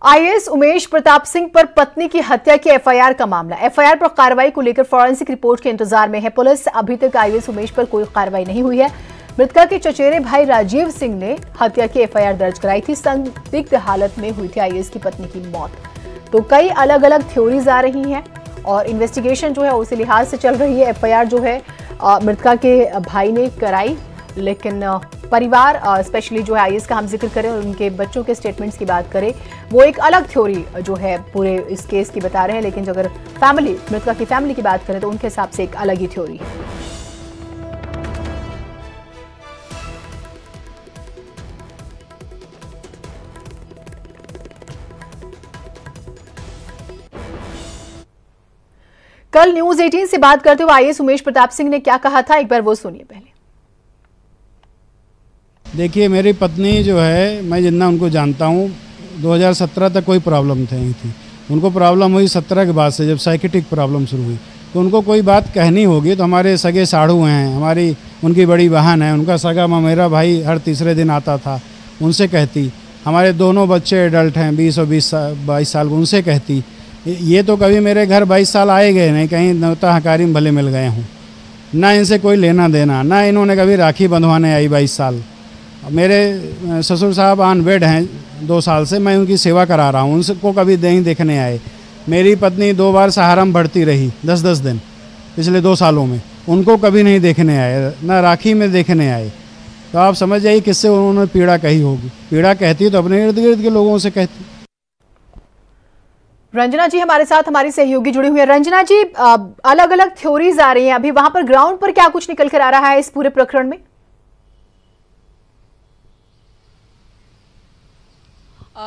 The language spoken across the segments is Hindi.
आईएएस उमेश प्रताप सिंह पर पत्नी की हत्या की एफआईआर का मामला। एफआईआर पर कार्रवाई को लेकर फॉरेंसिक रिपोर्ट के इंतजार में है पुलिस। अभी तक आईएएस उमेश पर कोई कार्रवाई नहीं हुई है। मृतका के चचेरे भाई राजीव सिंह ने हत्या की एफआईआर दर्ज कराई थी। संदिग्ध हालत में हुई थी आईएएस की पत्नी की मौत। तो कई अलग अलग थ्योरीज आ रही हैं और इन्वेस्टिगेशन जो है उसी लिहाज से चल रही है। एफआईआर जो है मृतका के भाई ने कराई, लेकिन परिवार स्पेशली जो है आईएएस का हम जिक्र करें और उनके बच्चों के स्टेटमेंट्स की बात करें, वो एक अलग थ्योरी जो है पूरे इस केस की बता रहे हैं। लेकिन अगर मृतका की फैमिली की बात करें तो उनके हिसाब से एक अलग ही थ्योरी है। कल न्यूज 18 से बात करते हुए आईएएस उमेश प्रताप सिंह ने क्या कहा था, एक बार वो सुनिए पहले। देखिए, मेरी पत्नी जो है, मैं जितना उनको जानता हूँ, 2017 तक कोई प्रॉब्लम नहीं थी। उनको प्रॉब्लम हुई 17 के बाद से, जब साइकेट्रिक प्रॉब्लम शुरू हुई। तो उनको कोई बात कहनी होगी तो हमारे सगे साढ़ू हैं, उनकी बड़ी बहन है, उनका सगा मेरा भाई हर तीसरे दिन आता था, उनसे कहती। हमारे दोनों बच्चे एडल्ट हैं, 20 और 22 साल, उनसे कहती। ये तो कभी मेरे घर 22 साल आए गए नहीं, कहीं न्योता हकारी में भले मिल गए हूँ। ना इनसे कोई लेना देना, ना इन्होंने कभी राखी बंधवाने आई 22 साल। मेरे ससुर साहब ऑन बेड हैं 2 साल से, मैं उनकी सेवा करा रहा हूँ, उनको कभी नहीं देखने आए। मेरी पत्नी 2 बार सहारा में भर्ती रही 10-10 दिन पिछले 2 सालों में, उनको कभी नहीं देखने आए, ना राखी में देखने आए। तो आप समझ जाइए किससे उन्होंने पीड़ा कही होगी। पीड़ा कहती तो अपने इर्द गिर्द के लोगों से कहती। रंजना जी हमारे साथ, हमारी सहयोगी जुड़ी हुई है। रंजना जी, अलग अलग थ्योरीज आ रही हैं, अभी वहां पर ग्राउंड पर क्या कुछ निकल कर आ रहा है इस पूरे प्रकरण में?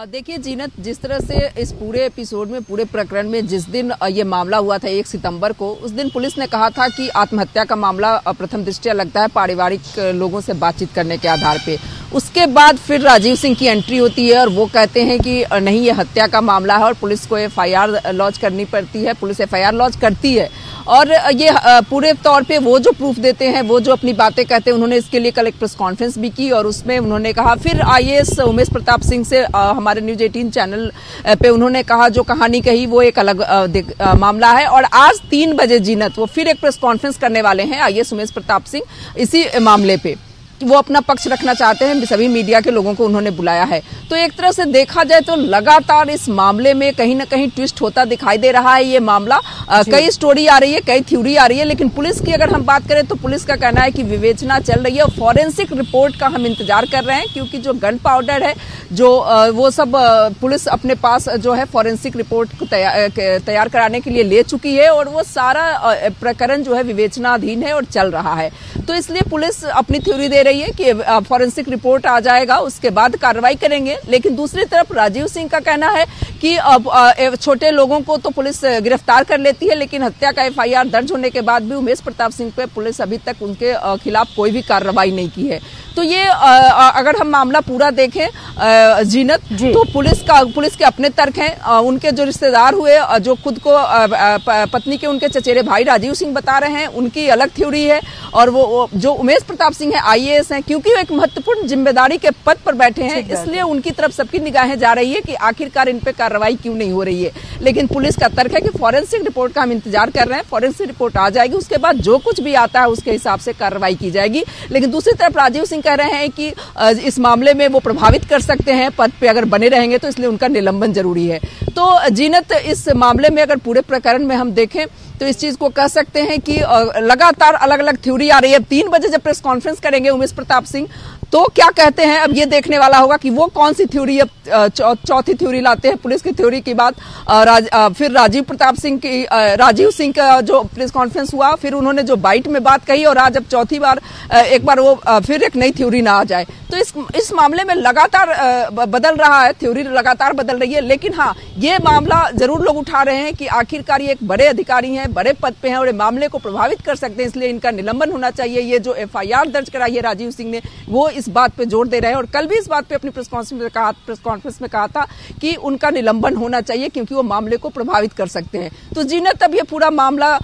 देखिए जीनत, जिस तरह से इस पूरे एपिसोड में, पूरे प्रकरण में जिस दिन ये मामला हुआ था 1 सितंबर को, उस दिन पुलिस ने कहा था कि आत्महत्या का मामला प्रथम दृष्टया लगता है पारिवारिक लोगों से बातचीत करने के आधार पे। उसके बाद फिर राजीव सिंह की एंट्री होती है और वो कहते हैं कि नहीं, ये हत्या का मामला है और पुलिस को एफआईआर लॉन्च करनी पड़ती है। पुलिस एफआईआर लॉन्च करती है और ये पूरे तौर पे वो जो प्रूफ देते हैं, वो जो अपनी बातें कहते हैं, उन्होंने इसके लिए कल एक प्रेस कॉन्फ्रेंस भी की और उसमें उन्होंने कहा। फिर आईएएस उमेश प्रताप सिंह से हमारे न्यूज 18 चैनल पे उन्होंने कहा, जो कहानी कही वो एक अलग मामला है। और आज 3 बजे जीनत वो फिर एक प्रेस कॉन्फ्रेंस करने वाले हैं आईएएस उमेश प्रताप सिंह इसी मामले पे। वो अपना पक्ष रखना चाहते हैं, सभी मीडिया के लोगों को उन्होंने बुलाया है। तो एक तरह से देखा जाए तो लगातार इस मामले में कहीं ना कहीं ट्विस्ट होता दिखाई दे रहा है। ये मामला कई स्टोरी आ रही है, कई थ्योरी आ रही है, लेकिन पुलिस की अगर हम बात करें तो पुलिस का कहना है कि विवेचना चल रही है और फॉरेंसिक रिपोर्ट का हम इंतजार कर रहे हैं, क्योंकि जो गन पाउडर है, जो वो सब पुलिस अपने पास जो है फॉरेंसिक रिपोर्ट को तैयार कराने के लिए ले चुकी है और वो सारा प्रकरण जो है विवेचनाधीन है और चल रहा है। तो इसलिए पुलिस अपनी थ्योरी दे रही है कि फॉरेंसिक रिपोर्ट आ जाएगा, उसके बाद कार्रवाई करेंगे। लेकिन दूसरी तरफ राजीव सिंह का कहना है कि अब छोटे लोगों को तो पुलिस गिरफ्तार कर लेती है, लेकिन हत्या का एफआईआर दर्ज होने के बाद भी उमेश प्रताप सिंह पे पुलिस अभी तक उनके खिलाफ कोई भी कार्रवाई नहीं की है। तो ये अगर हम मामला पूरा देखें जीनत, तो पुलिस के अपने तर्क हैं। उनके जो रिश्तेदार हुए, जो खुद को पत्नी के उनके चचेरे भाई राजीव सिंह बता रहे हैं, उनकी अलग थ्योरी है। और वो जो उमेश प्रताप सिंह है आईएएस हैं, क्योंकि वो एक महत्वपूर्ण जिम्मेदारी के पद पर बैठे हैं, इसलिए उनकी तरफ सबकी निगाहें जा रही है कि आखिरकार इन पे कार्रवाई क्यों नहीं हो रही है। लेकिन पुलिस का तर्क है कि फॉरेंसिक रिपोर्ट का हम इंतजार कर रहे हैं, फॉरेंसिक रिपोर्ट आ जाएगी, उसके बाद जो कुछ भी आता है उसके हिसाब से कार्रवाई की जाएगी। लेकिन दूसरी तरफ राजीव सिंह कह रहे हैं कि इस मामले में वो प्रभावित कर सकते हैं, पद पे अगर बने रहेंगे तो इसलिए उनका निलंबन जरूरी है। तो जीनत, इस मामले में अगर पूरे प्रकरण में हम देखें तो इस चीज को कह सकते हैं कि लगातार अलग अलग थ्योरी आ रही है। 3 बजे जब प्रेस कॉन्फ्रेंस करेंगे उमेश प्रताप सिंह, तो क्या कहते हैं, अब ये देखने वाला होगा कि वो कौन सी थ्योरी, अब चौथी थ्योरी लाते हैं। पुलिस की थ्योरी के बाद फिर राजीव सिंह का जो प्रेस कॉन्फ्रेंस हुआ, फिर उन्होंने जो बाइट में बात कही, और आज अब चौथी बार एक बार वो फिर एक नई थ्योरी ना आ जाए। तो इस मामले में लगातार बदल रहा है, थ्योरी लगातार बदल रही है। लेकिन हाँ, ये मामला जरूर लोग उठा रहे हैं कि आखिरकार ये एक बड़े अधिकारी हैं, बड़े पद पे हैं और मामले को प्रभावित कर सकते हैं, इसलिए इनका निलंबन होना चाहिए। ये जो एफआईआर दर्ज कराई है राजीव सिंह ने, वो इस बात पे जोर दे रहे हैं और कल भी इस बात पे अपनी प्रेस कॉन्फ्रेंस में कहा था कि उनका निलंबन होना चाहिए क्योंकि वो मामले को प्रभावित कर सकते हैं। तो जीनत, अब ये पूरा मामला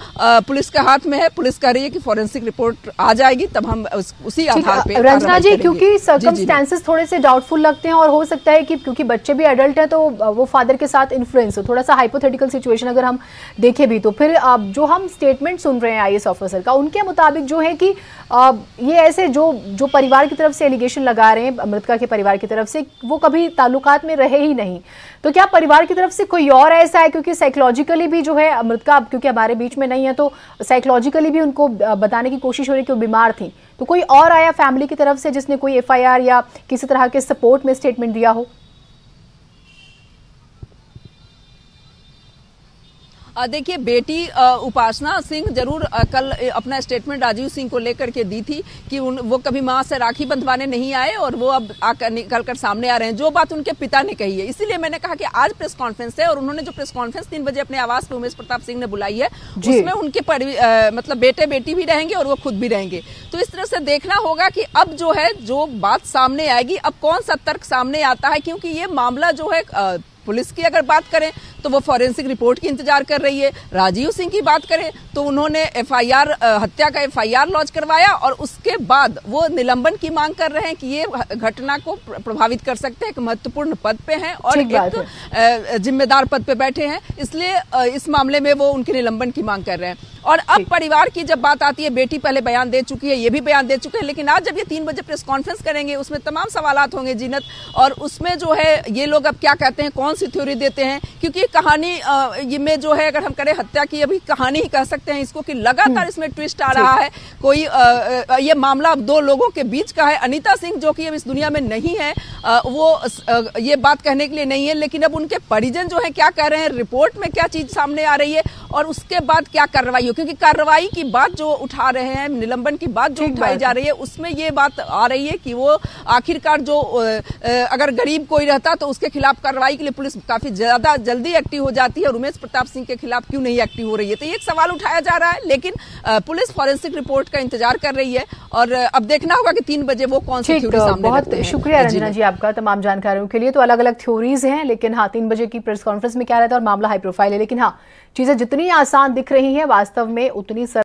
पुलिस के हाथ में है। पुलिस कह रही है कि फॉरेंसिक रिपोर्ट आ जाएगी, तब हम उसी आधार पे रंजना जी, क्योंकि सर्कमस्टेंसेस थोड़े से डाउटफुल लगते हैं और हो सकता है कि क्योंकि बच्चे भी एडल्ट हैं तो वो फादर के साथ इन्फ्लुएंस हो, थोड़ा सा हाइपोथेटिकल सिचुएशन अगर हम देखें भी तो फिर जो हम स्टेटमेंट सुन रहे हैं आईएएस ऑफिसर का, उनके मुताबिक जो है कि ये ऐसे जो परिवार की तरफ से एलिगेशन लगा रहे हैं मृतका के परिवार की तरफ से, वो कभी ताल्लुकात में रहे ही नहीं। तो क्या परिवार की तरफ से कोई और ऐसा है, क्योंकि साइकोलॉजिकली भी जो है मृतका क्योंकि हमारे बीच में नहीं है तो साइकोलॉजिकली भी उनको बताने की कोशिश हो रही है कि वो बीमार थी, तो कोई और आया फैमिली की तरफ से जिसने कोई एफआईआर या किसी तरह के सपोर्ट में स्टेटमेंट दिया हो? देखिए, बेटी उपासना सिंह जरूर कल अपना स्टेटमेंट राजीव सिंह को लेकर के दी थी कि वो कभी मां से राखी बंधवाने नहीं आए और वो अब आकर निकल कर सामने आ रहे हैं, जो बात उनके पिता ने कही है। इसीलिए मैंने कहा कि आज प्रेस कॉन्फ्रेंस है और उन्होंने जो प्रेस कॉन्फ्रेंस 3 बजे अपने आवास पे उमेश प्रताप सिंह ने बुलाई है, उसमें उनके मतलब बेटे बेटी भी रहेंगे और वो खुद भी रहेंगे। तो इस तरह से देखना होगा कि अब जो है जो बात सामने आएगी, अब कौन सा तर्क सामने आता है, क्योंकि ये मामला जो है पुलिस की अगर बात करें तो वो फॉरेंसिक रिपोर्ट की इंतजार कर रही है। राजीव सिंह की बात करें तो उन्होंने एफआईआर हत्या का एफआईआर लॉन्च करवाया और उसके बाद वो निलंबन की मांग कर रहे हैं कि ये घटना को प्रभावित कर सकते हैं। एक महत्वपूर्ण पद पे हैं और एक जिम्मेदार पद पे बैठे हैं, इसलिए इस मामले में वो उनके निलंबन की मांग कर रहे हैं। और अब परिवार की जब बात आती है, बेटी पहले बयान दे चुकी है, ये भी बयान दे चुके हैं, लेकिन आज जब ये 3 बजे प्रेस कॉन्फ्रेंस करेंगे उसमें तमाम सवालात होंगे जीनत, और उसमें जो है ये लोग अब क्या कहते हैं, कौन सी थ्योरी देते हैं, क्योंकि कहानी ये में जो है अगर हम करें हत्या की अभी कहानी ही कह सकते हैं इसको कि लगातार इसमें ट्विस्ट आ रहा है। कोई ये मामला अब 2 लोगों के बीच का है। अनीता सिंह जो कि अब इस दुनिया में नहीं है, वो ये बात कहने के लिए नहीं है, लेकिन अब उनके परिजन जो है क्या कह रहे हैं, रिपोर्ट में क्या चीज सामने आ रही है और उसके बाद क्या कार्रवाई हो, क्योंकि कार्रवाई की बात जो उठा रहे हैं, निलंबन की बात जो उठाई जा रही है, उसमें ये बात आ रही है कि वो आखिरकार जो अगर गरीब कोई रहता तो उसके खिलाफ कार्रवाई के लिए पुलिस काफी ज्यादा जल्दी एक्टिव हो जाती है और उमेश प्रताप सिंह के खिलाफ क्यों नहीं एक्टिव हो रही है। तो ये एक सवाल उठाया जा रहा है, लेकिन पुलिस फॉरेंसिक रिपोर्ट का इंतजार कर रही है और अब देखना होगा कि 3 बजे वो कौन सी थ्योरी सामने बहुत शुक्रिया रंजना जी आपका तमाम जानकारियों के लिए। तो अलग अलग थ्योरीज हैं, लेकिन हाँ 3 बजे की प्रेस कॉन्फ्रेंस में क्या रहता है और मामला हाई प्रोफाइल है, लेकिन हाँ चीजें जितनी आसान दिख रही हैं वास्तव में उतनी